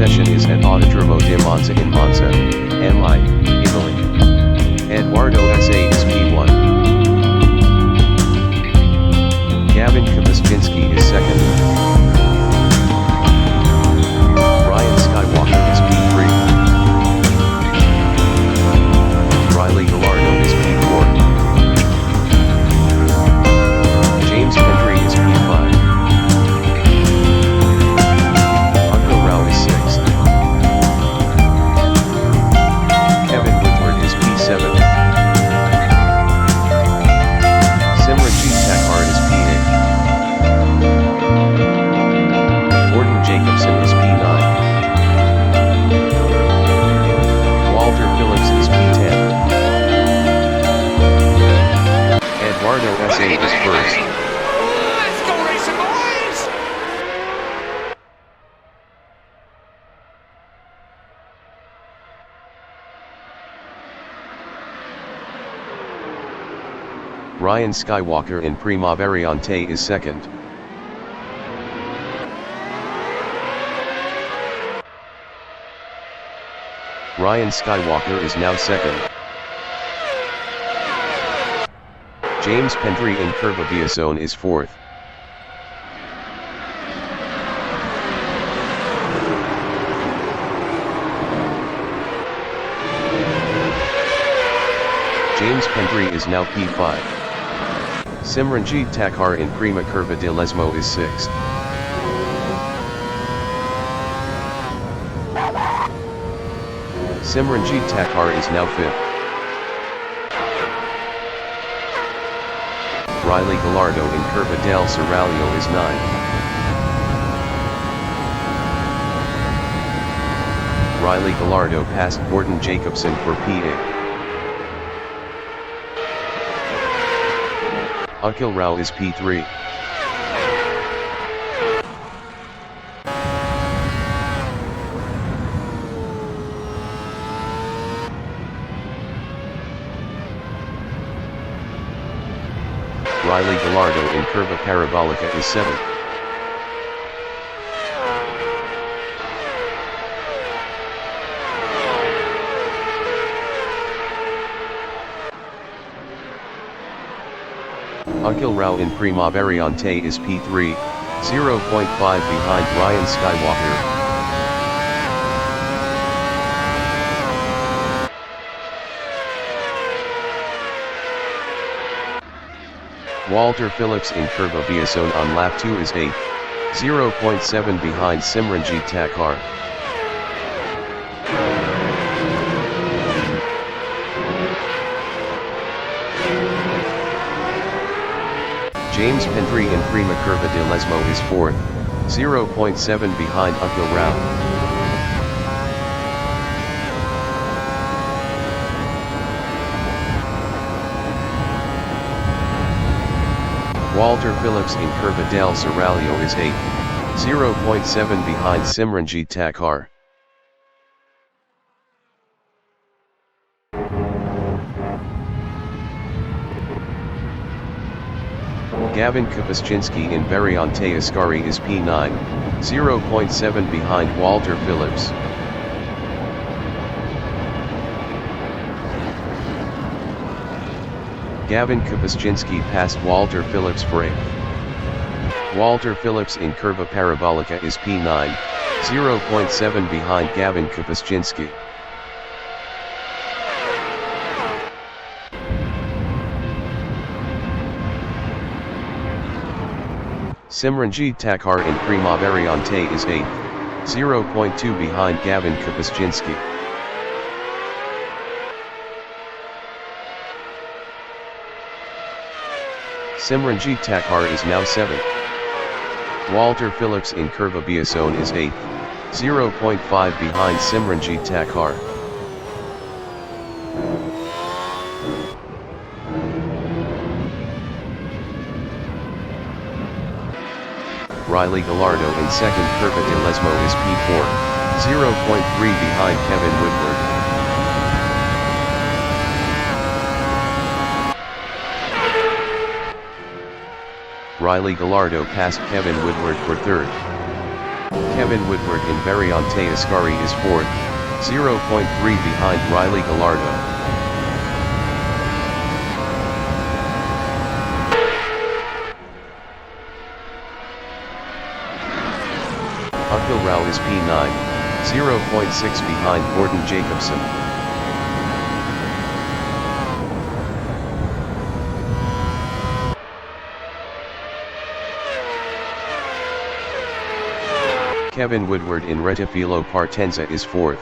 session is at Autodromo di Monza in Monza, MI, Italy. Eduardo S.A. is P1. Gavin Kapuscinski is second. Ryan Skywalker is P3. Riley Gallardo is P4. James Hendry is P5. Anko Rao is 6th. Kevin Woodward is P7. Simranjit Thakur is P8. Gordon Jacobson is P9. Walter Phillips is P10. Eduardo S.A. is first. Let's go racing, boys! Ryan Skywalker in Prima Variante is second. Ryan Skywalker is now second. James Pendry in Curva Biasone is fourth. James Pendry is now P5. Simranjit Thakur in Prima Curva de Lesmo is 6th. Simranjit Thakur is now 5th. Riley Gallardo in Curva del Seraglio is 9th. Riley Gallardo passed Gordon Jacobson for P8. Akhil Rao is P3. Riley Gallardo in Curva Parabolica is 7th. Akhil Rao in Prima Variante is P3, 0.5 behind Ryan Skywalker. Walter Phillips in Curva Biasone on lap 2 is 8th, 0.7 behind Simranjit Thakur. James Pendry in Prima Curva de Lesmo is 4th, 0.7 behind Akhil Rao. Walter Phillips in Curva del Seraglio is 8th, 0.7 behind Simranjit Thakur. Gavin Kapuscinski in Variante Ascari is P9, 0.7 behind Walter Phillips. Gavin Kapuscinski passed Walter Phillips for 8th. Walter Phillips in Curva Parabolica is P9, 0.7 behind Gavin Kapuscinski. Simranjit Thakur in Prima Variante is 8th, 0.2 behind Gavin Kapuscinski. Simranjit Thakur is now 7th. Walter Phillips in Curva Biasone is 8th, 0.5 behind Simranjit Thakur. Riley Gallardo in second Curva de Lesmo is P4, 0.3 behind Kevin Woodward. Riley Gallardo passed Kevin Woodward for third. Kevin Woodward in Variante Ascari is 4th, 0.3 behind Riley Gallardo. Akhil Rao is P9, 0.6 behind Gordon Jacobson. Kevin Woodward in Rettifilo Partenza is 4th.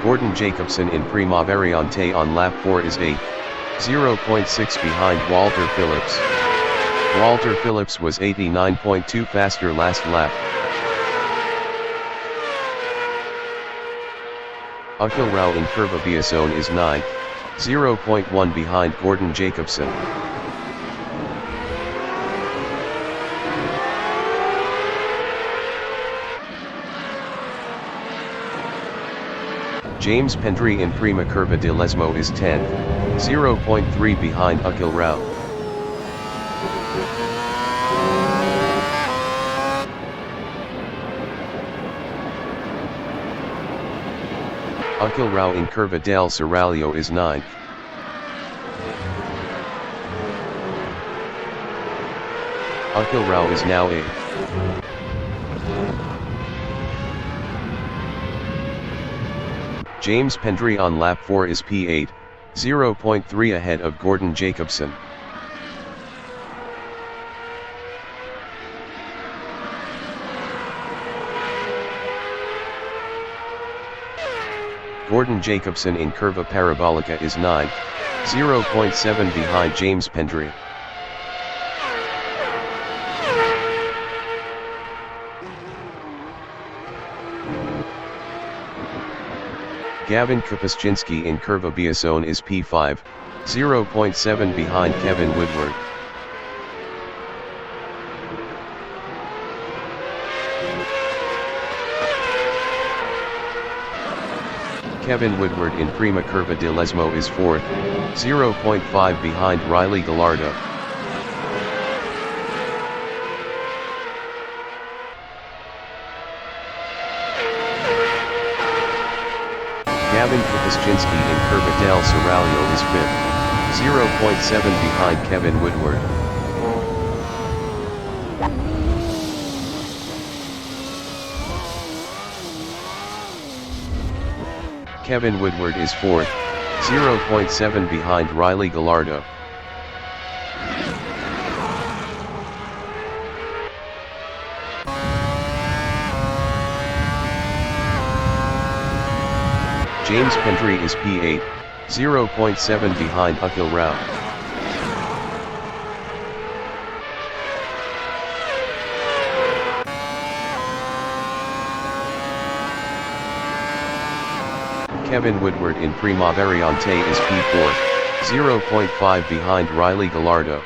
Gordon Jacobson in Prima Variante on lap 4 is 8th, 0.6 behind Walter Phillips. Walter Phillips was 89.2 faster last lap. Akhil Rao in Curva Biasone is 9th, 0.1 behind Gordon Jacobson. James Pendry in Prima Curva di Lesmo is 10th, 0.3 behind Akhil Rao. Akhil Rao in Curva del Seraglio is 9th. Akhil Rao is now 8th. James Pendry on lap 4 is P8, 0.3 ahead of Gordon Jacobson. Gordon Jacobson in Curva Parabolica is 9th, 0.7 behind James Pendry. Gavin Kapuscinski in Curva Biasone is P5, 0.7 behind Kevin Woodward. Kevin Woodward in Prima Curva di Lesmo is 4th, 0.5 behind Riley Gallardo. Gavin Kapuscinski in Curva del Seraglio is 5th, 0.7 behind Kevin Woodward. Kevin Woodward is 4th, 0.7 behind Riley Gallardo. James Pendry is P8, 0.7 behind Akhil Rao. Kevin Woodward in Prima Variante is P4, 0.5 behind Riley Gallardo.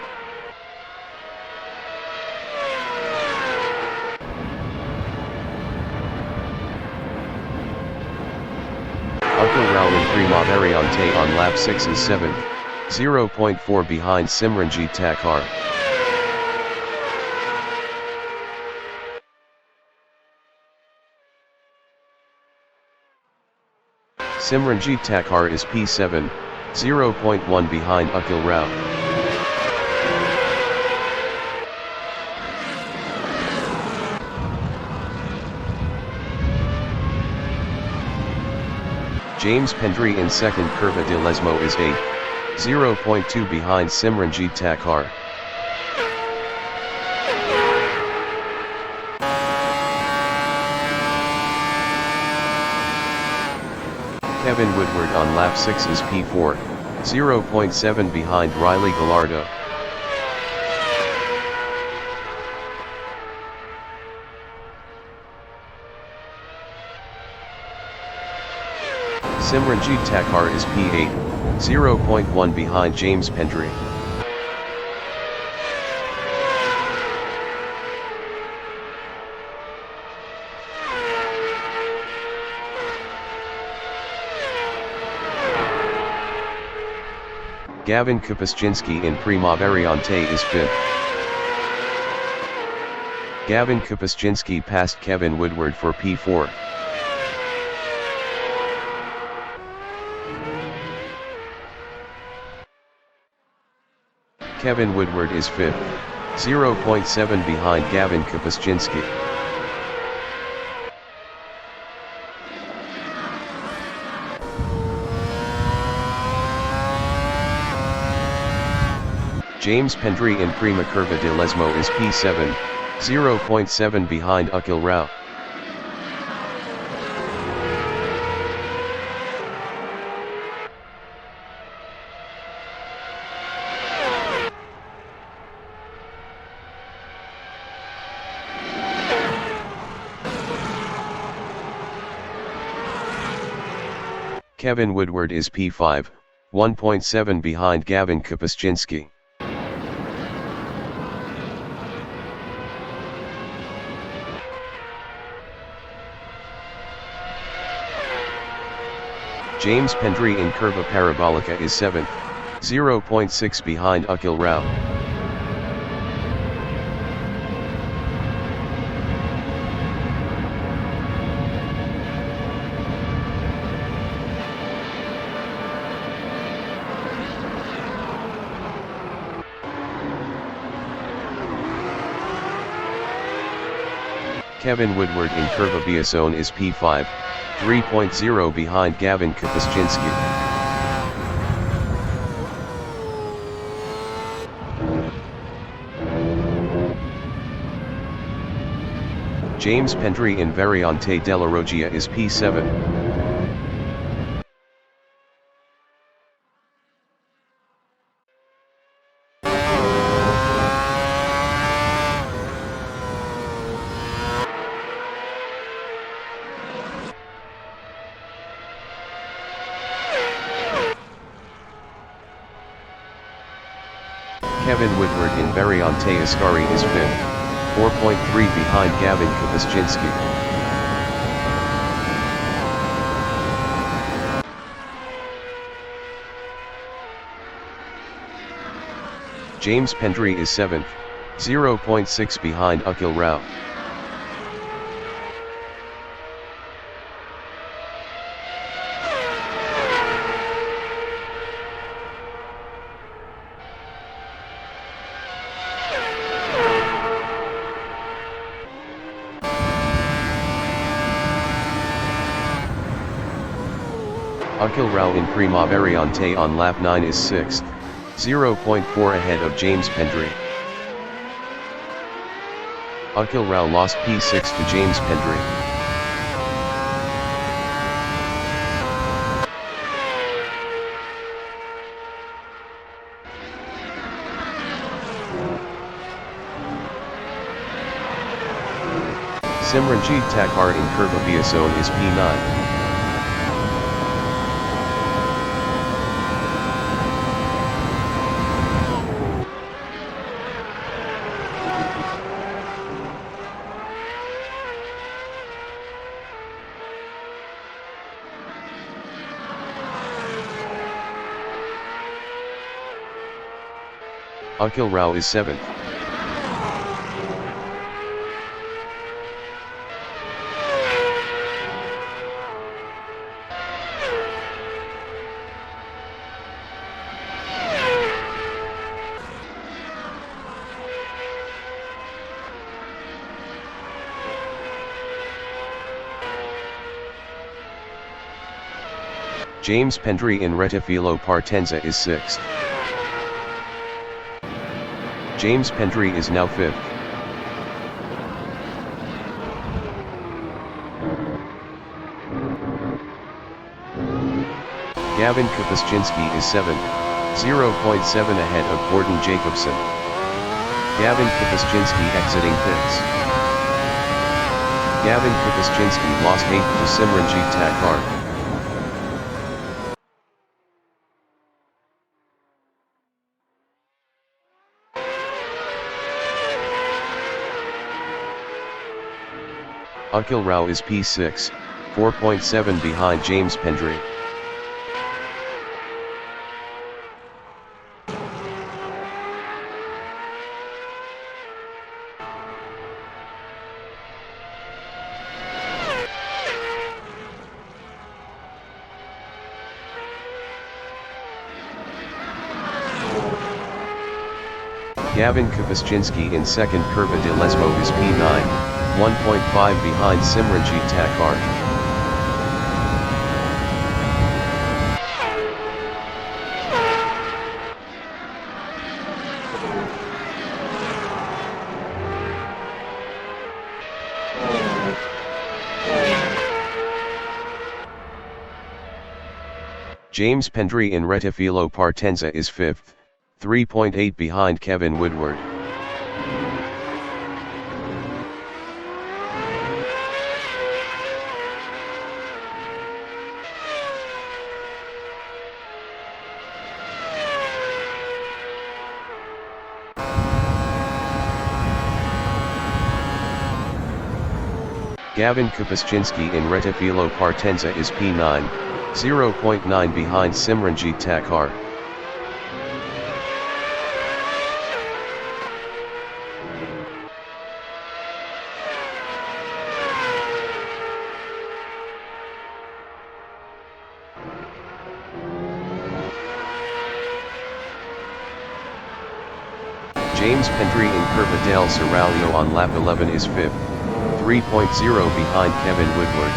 Akhil Rao in Prima Variante on lap 6 is 7th, 0.4 behind Simranjit Thakur. Simranjit Thakur is P7, 0.1 behind Akhil Rao. James Pendry in second Curva di Lesmo is 8th, 0.2 behind Simranjit Thakur. Kevin Woodward on lap 6 is P4, 0.7 behind Riley Gallardo. Simranjit Thakur is P8, 0.1 behind James Pendry. Gavin Kapuscinski in Prima Variante is 5th. Gavin Kapuscinski passed Kevin Woodward for P4. Kevin Woodward is 5th, 0.7 behind Gavin Kapuscinski. James Pendry in Prima Curva de Lesmo is P7, 0.7 behind Akil Rao. Kevin Woodward is P5, 1.7 behind Gavin Kapuscinski. James Pendry in Curva Parabolica is 7th, 0.6 behind Akil Rao. Kevin Woodward in Curva Biasone is P5, 3.0 behind Gavin Kapuscinski. James Pendry in Variante della Roggia is P7. Kevin Woodward in Variante Ascari is 5th, 4.3 behind Gavin Kapuscinski. James Pendry is 7th, 0.6 behind Akil Rao. Akil Rao in Prima Variante on lap 9 is 6th, 0.4 ahead of James Pendry. Akil Rao lost P6 to James Pendry. Simranjit Thakur in Curva Biasone is P9. Akil Rao is 7th. James Pendry in Rettifilo Partenza is 6th. James Pendry is now 5th. Gavin Kapuscinski is 7th, 0.7 ahead of Gordon Jacobson. Gavin Kapuscinski exiting pits. Gavin Kapuscinski lost 8th to Simranjit Thakur. Akil Rao is P6, 4.7 behind James Pendry. Gavin Kapuscinski in second. Curva de Lesmo is P9, 1.5 behind Simranjit Thakur. James Pendry in Rettifilo Partenza is 5th, 3.8 behind Kevin Woodward. Gavin Kapuscinski in Rettifilo Partenza is P9, 0.9 behind Simranjit Thakur. James Pendry in Curva del Seraglio on lap 11 is 5th, 3.0 behind Kevin Woodward.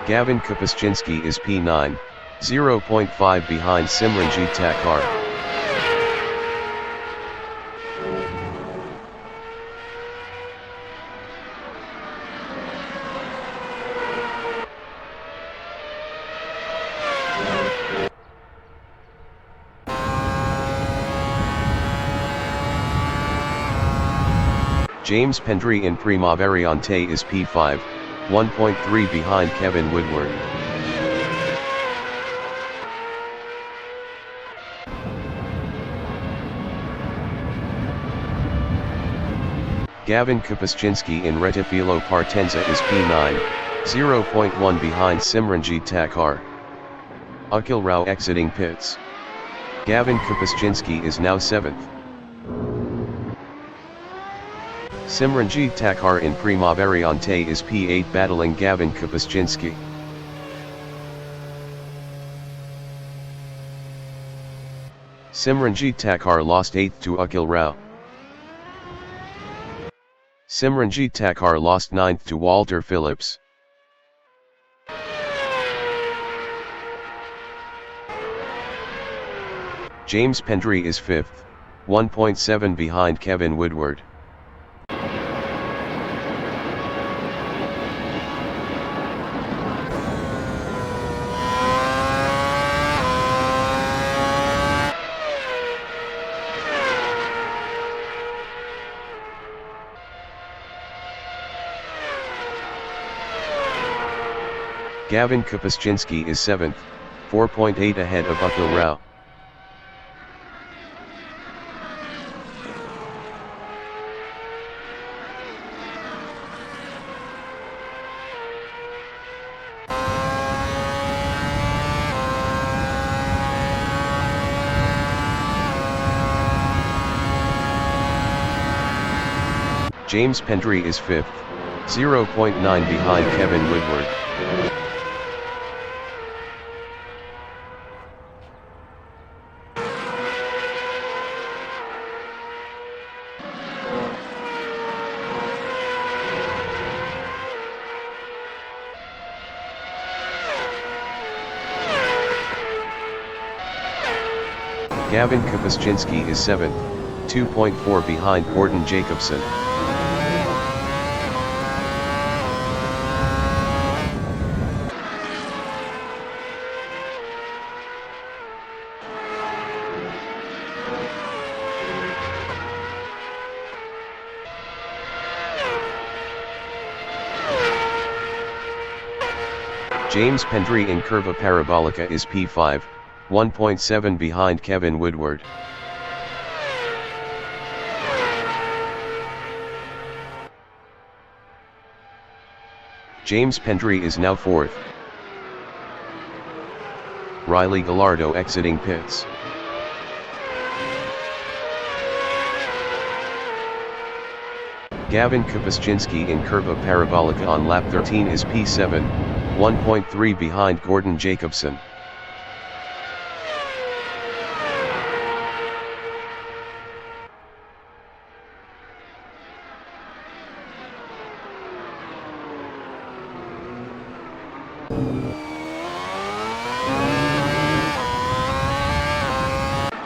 Gavin Kapuscinski is P9, 0.5 behind Simranjit Thakur. James Pendry in Primaveriante is P5, 1.3 behind Kevin Woodward. Gavin Kapuscinski in Rettifilo Partenza is P9, 0.1 behind Simranjit Thakur. Akhil Rao exiting pits. Gavin Kapuscinski is now 7th. Simranjit Thakur in Primaveriante is P8 battling Gavin Kapuscinski. Simranjit Thakur lost 8th to Akhil Rao. Simranjit Thakur lost 9th to Walter Phillips. James Pendry is 5th, 1.7 behind Kevin Woodward. Gavin Kapuscinski is 7th, 4.8 ahead of Akhil Rao. James Pendry is 5th, 0.9 behind Kevin Woodward. Gavin Kapuscinski is 7th, 2.4 behind Gordon Jacobson. James Pendry in Curva Parabolica is P5, 1.7 behind Kevin Woodward. James Pendry is now 4th. Riley Gallardo exiting pits. Gavin Kapuscinski in Curva Parabolica on lap 13 is P7, 1.3 behind Gordon Jacobson.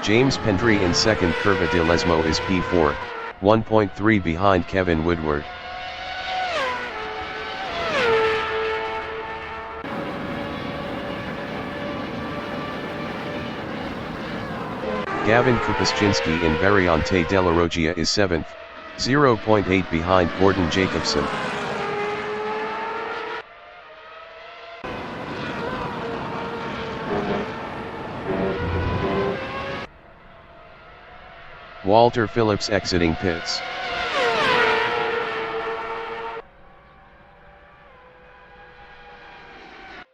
James Pendry in second. Curva de Lesmo is P4, 1.3 behind Kevin Woodward. Gavin Kupaszczynski in Variante della Roggia is 7th, 0.8 behind Gordon Jacobson. Walter Phillips exiting pits.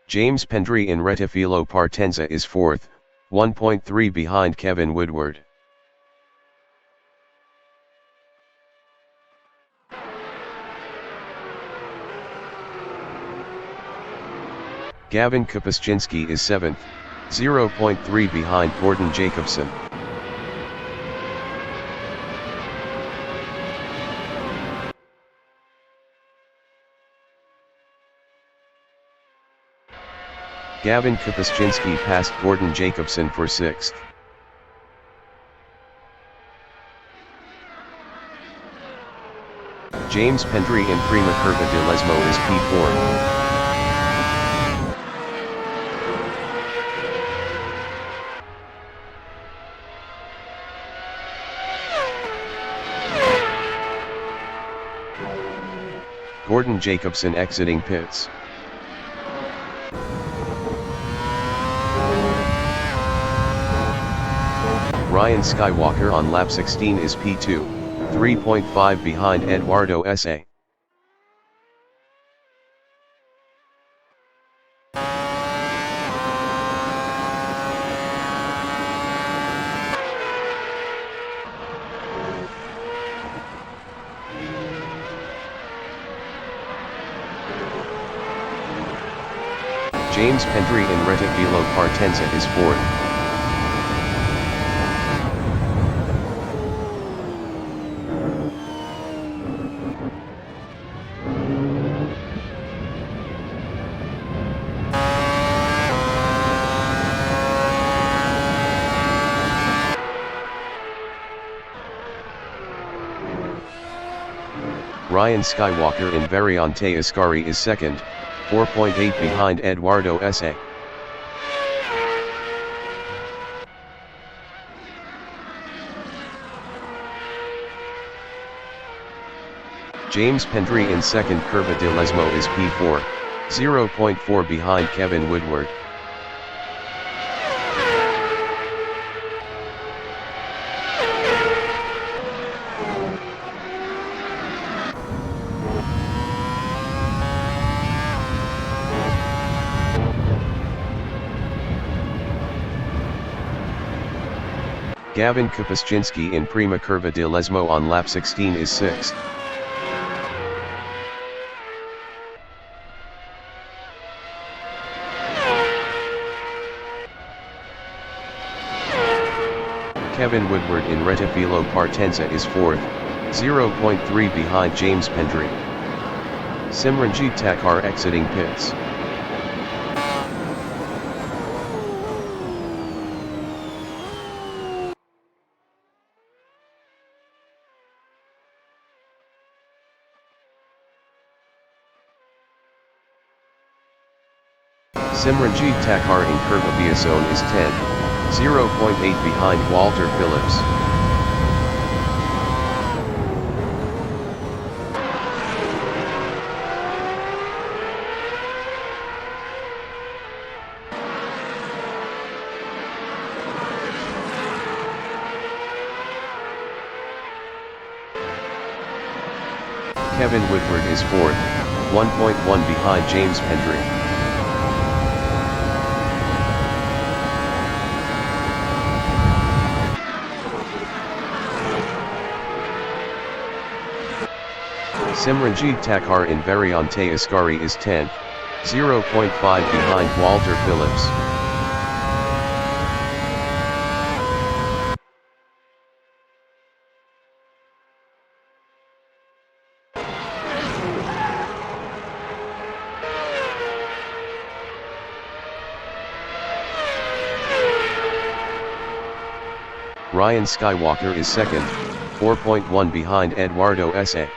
James Pendry in Rettifilo Partenza is 4th, 1.3 behind Kevin Woodward. Gavin Kupaszczynski is 7th, 0.3 behind Gordon Jacobson. Gavin Kupaszczynski passed Gordon Jacobson for 6th. James Pendry in Prima Curva de Lesmo is P4. Gordon Jacobson exiting pits. Ryan Skywalker on lap 16 is P2, 3.5 behind Eduardo S.A. James Pendry in Rettifilo Partenza is 4th. Ryan Skywalker in Variante Ascari is 2nd, 4.8 behind Eduardo S.A. James Pendry in 2nd. Curva de Lesmo is P4, 0.4 behind Kevin Woodward. Gavin Kupaszczynski in Prima Curva de Lesmo on lap 16 is 6th. Kevin Woodward in Rettifilo Partenza is 4th, 0.3 behind James Pendry. Simranjit Thakur exiting pits. Simranjit Thakur in Curva Biasone is 10th, 0.8 behind Walter Phillips. Kevin Woodward is 4th, 1.1 behind James Pendry. Simranjit Thakur in Variante Ascari is 10th, 0.5 behind Walter Phillips. Ryan Skywalker is second, 4.1 behind Eduardo S.A.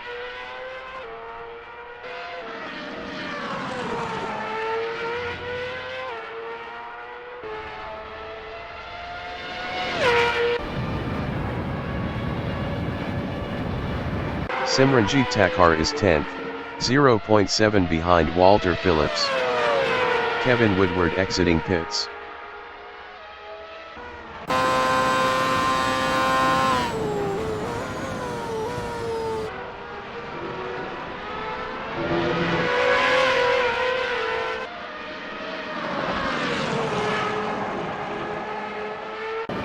Simranjit Thakur is 10th, 0.7 behind Walter Phillips. Kevin Woodward exiting pits.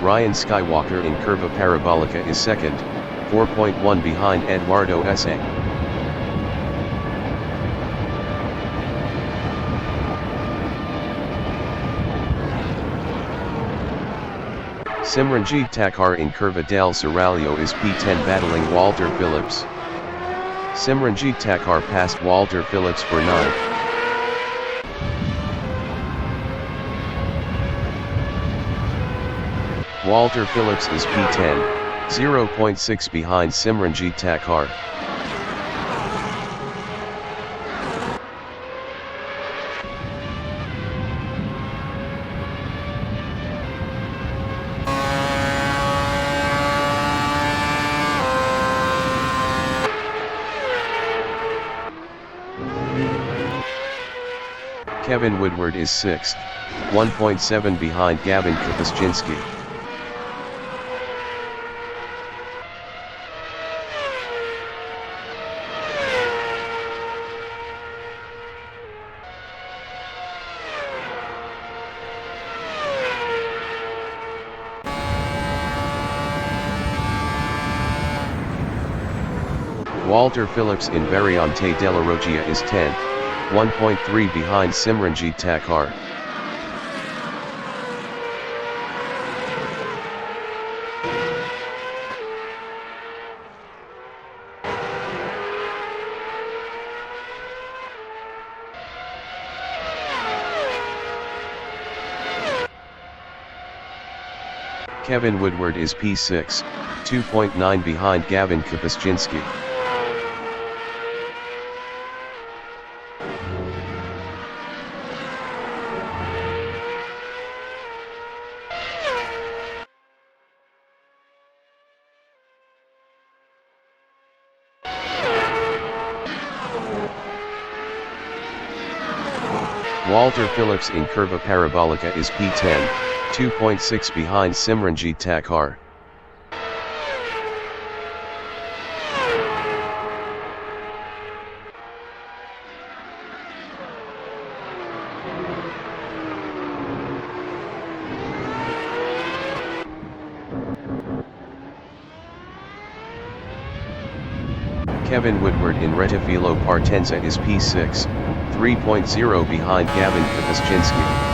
Ryan Skywalker in Curva Parabolica is second, 4.1 behind Eduardo S.A. Simranjit Thakur in Curva del Seraglio is P10 battling Walter Phillips. Simranjit Thakur passed Walter Phillips for 9th. Walter Phillips is P10, 0.6 behind Simranjit Thakur. Kevin Woodward is 6th, 1.7 behind Gavin Kapuscinski. Walter Phillips in Variante della Roggia is 10th, 1.3 behind Simranjit Thakur. Kevin Woodward is P6, 2.9 behind Gavin Kapuscinski. Walter Phillips in Curva Parabolica is P10, 2.6 behind Simranjit Thakur. Kevin Woodward in Rettifilo Partenza is P6, 3.0 behind Gavin Kapuscinski.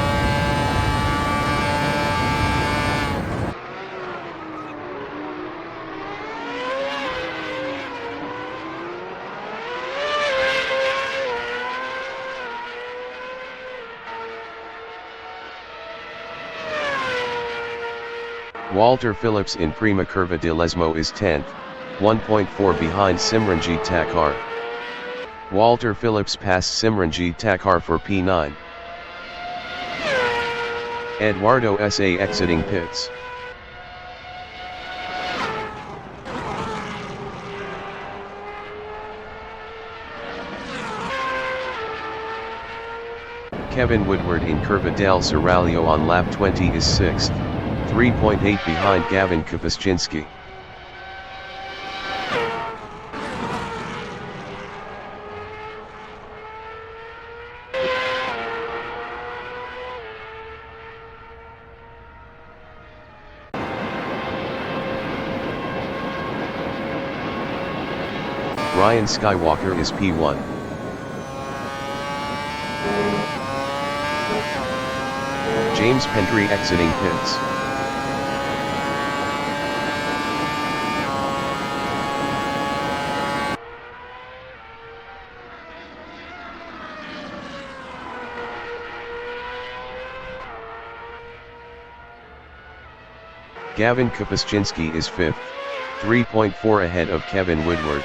Walter Phillips in Prima Curva di Lesmo is 10th, 1.4 behind Simranjit Thakur. Walter Phillips passed Simranjit Thakur for P9. Eduardo S.A. exiting pits. Kevin Woodward in Curva del Seraglio on lap 20 is 6th, 3.8 behind Gavin Kapuscinski. Ryan Skywalker is P1. James Pendry exiting pits. Gavin Kapuscinski is 5th, 3.4 ahead of Kevin Woodward.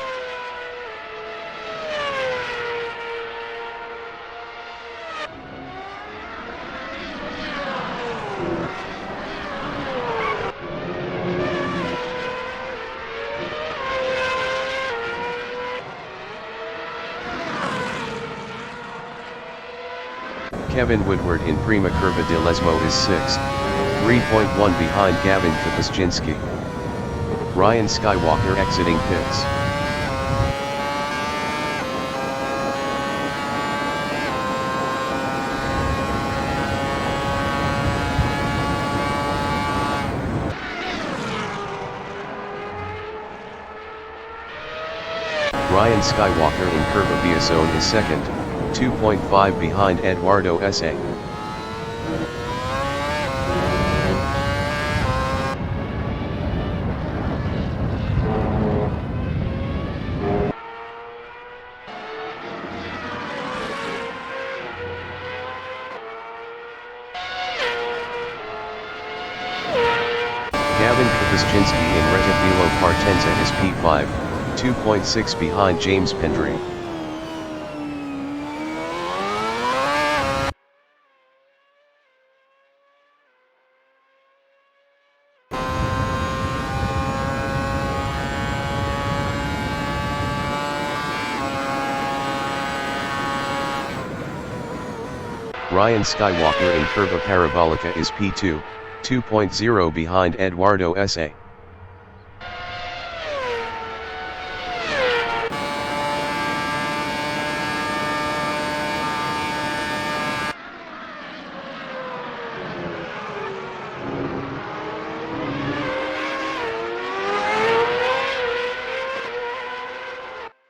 Kevin Woodward in Prima Curva di Lesmo is 6th, 3.1 behind Gavin Kapuscinski. Ryan Skywalker exiting pits. Ryan Skywalker in Curva Biasone is 2nd, 2.5 behind Eduardo S.A. Gavin Kapuscinski in Rettifilo Partenza is P5, 2.6 behind James Pendry. Ryan Skywalker in Curva Parabolica is P2, 2.0 behind Eduardo S.A.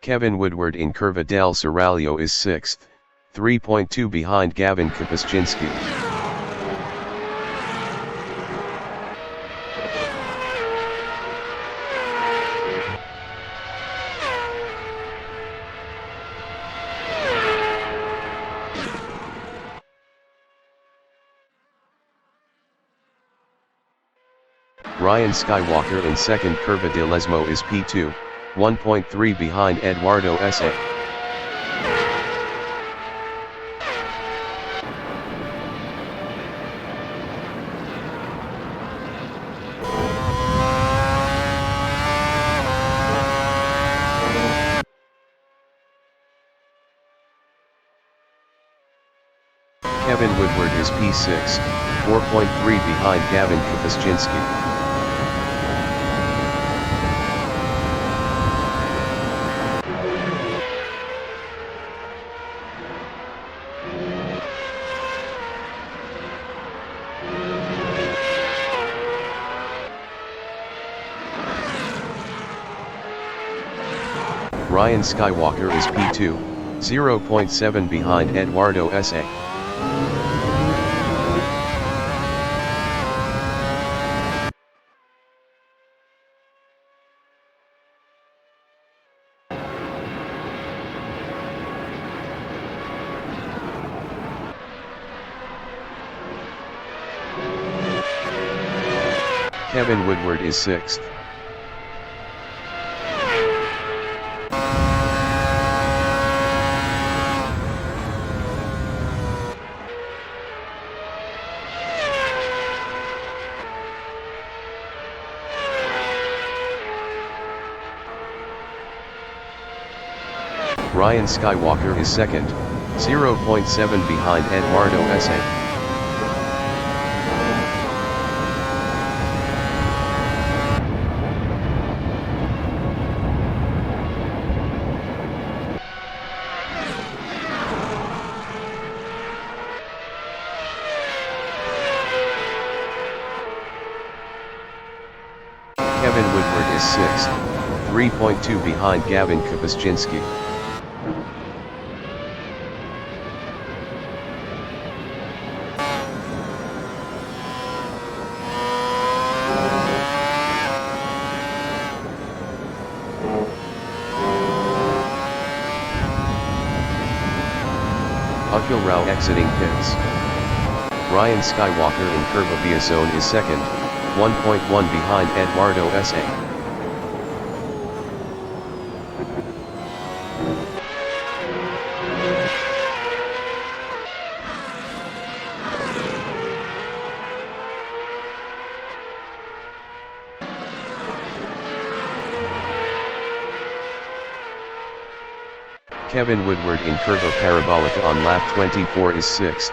Kevin Woodward in Curva del Seraglio is 6th, 3.2 behind Gavin Kapuscinski. Ryan Skywalker in 2nd Curva de Lesmo is P2, 1.3 behind Eduardo S.A. Kevin Woodward is P6, 4.3 behind Gavin Kapuscinski. Ryan Skywalker is P2, 0.7 behind Eduardo S.A. Kevin Woodward is 6th. Ryan Skywalker is 2nd, 0.7 behind Eduardo S.A. Kevin Woodward is 6th, 3.2 behind Gavin Kapuscinski. Akil Rao exiting pits. Ryan Skywalker in Curva Zone is second, 1.1 behind Eduardo S.A. Kevin Woodward in Curva Parabolica on lap 24 is 6th,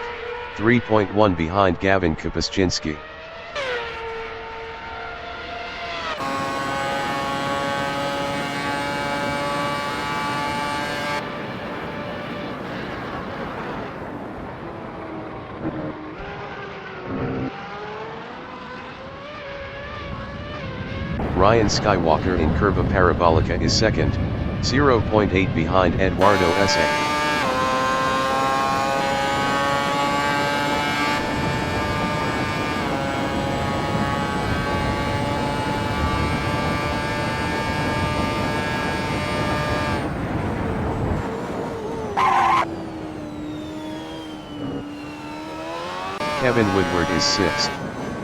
3.1 behind Gavin Kapuscinski. Ryan Skywalker in Curva Parabolica is second, 0.8 behind Eduardo S.A. Kevin Woodward is 6th,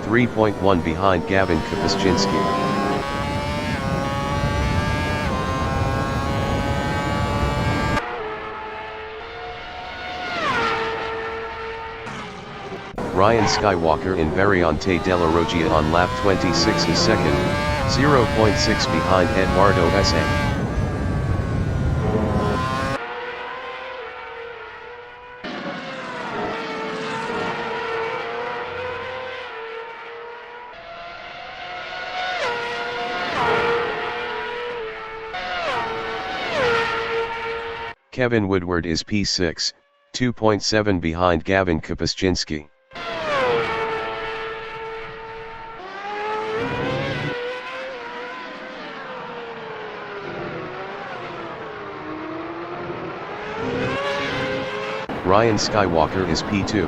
3.1 behind Gavin Kapuscinski. Ryan Skywalker in Variante della Roggia on lap 26 is second, 0.6 behind Eduardo S.A. Kevin Woodward is P6, 2.7 behind Gavin Kapuscinski. Ryan Skywalker is P2.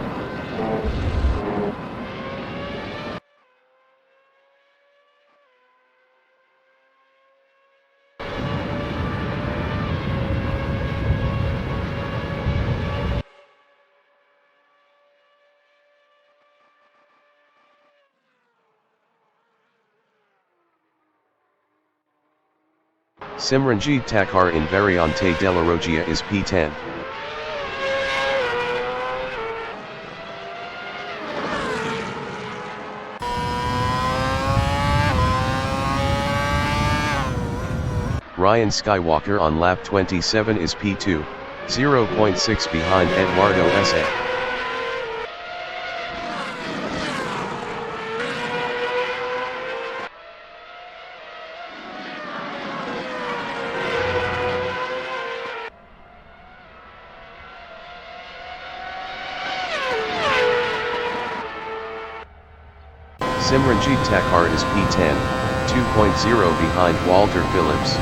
Simranjit Thakur in Variante della Roggia is P10. Ryan Skywalker on lap 27 is P2, 0.6 behind Eduardo S.A. Simranjit Thakur is P10, 2.0 behind Walter Phillips.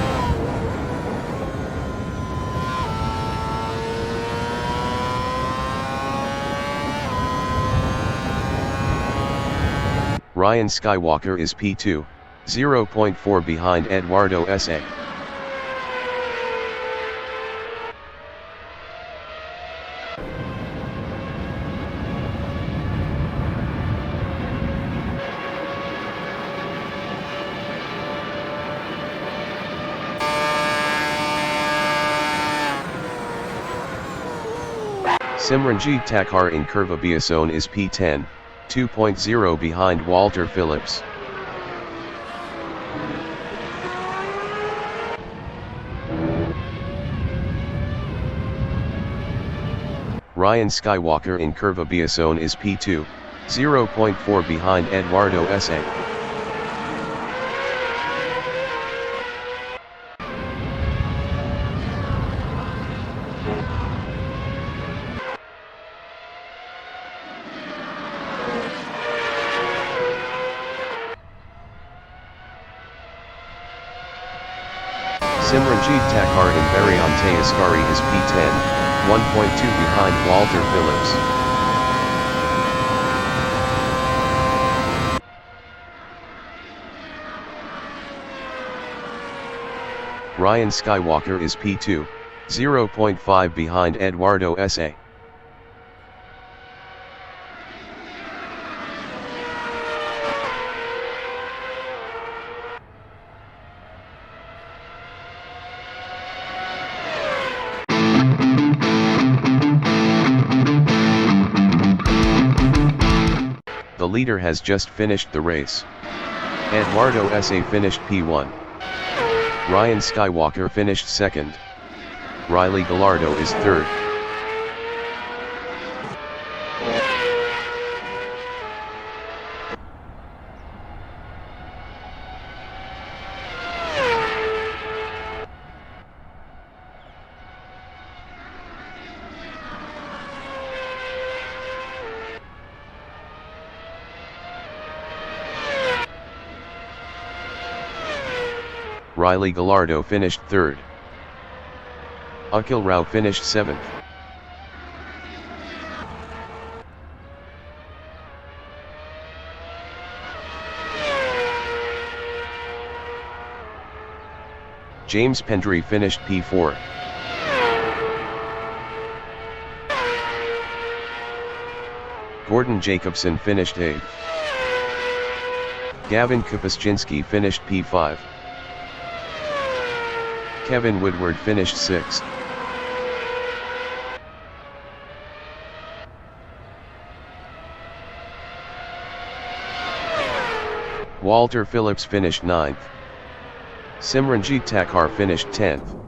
Ryan Skywalker is P2, 0.4 behind Eduardo S.A. Simranjit Thakur in Curva Zone is P10, 2.0 behind Walter Phillips. Ryan Skywalker in Curva Zone is P2, 0.4 behind Eduardo S.A. Simranjit Thakur in Variante Ascari is P10, 1.2 behind Walter Phillips. Ryan Skywalker is P2, 0.5 behind Eduardo S.A. The leader has just finished the race. Eduardo S.A. finished P1. Ryan Skywalker finished second. Riley Gallardo is third. Riley Gallardo finished third. Akhil Rao finished seventh. James Pendry finished P4. Gordon Jacobson finished 8th. Gavin Kapuscinski finished P5. Kevin Woodward finished 6th. Walter Phillips finished 9th. Simranjit Thakur finished 10th.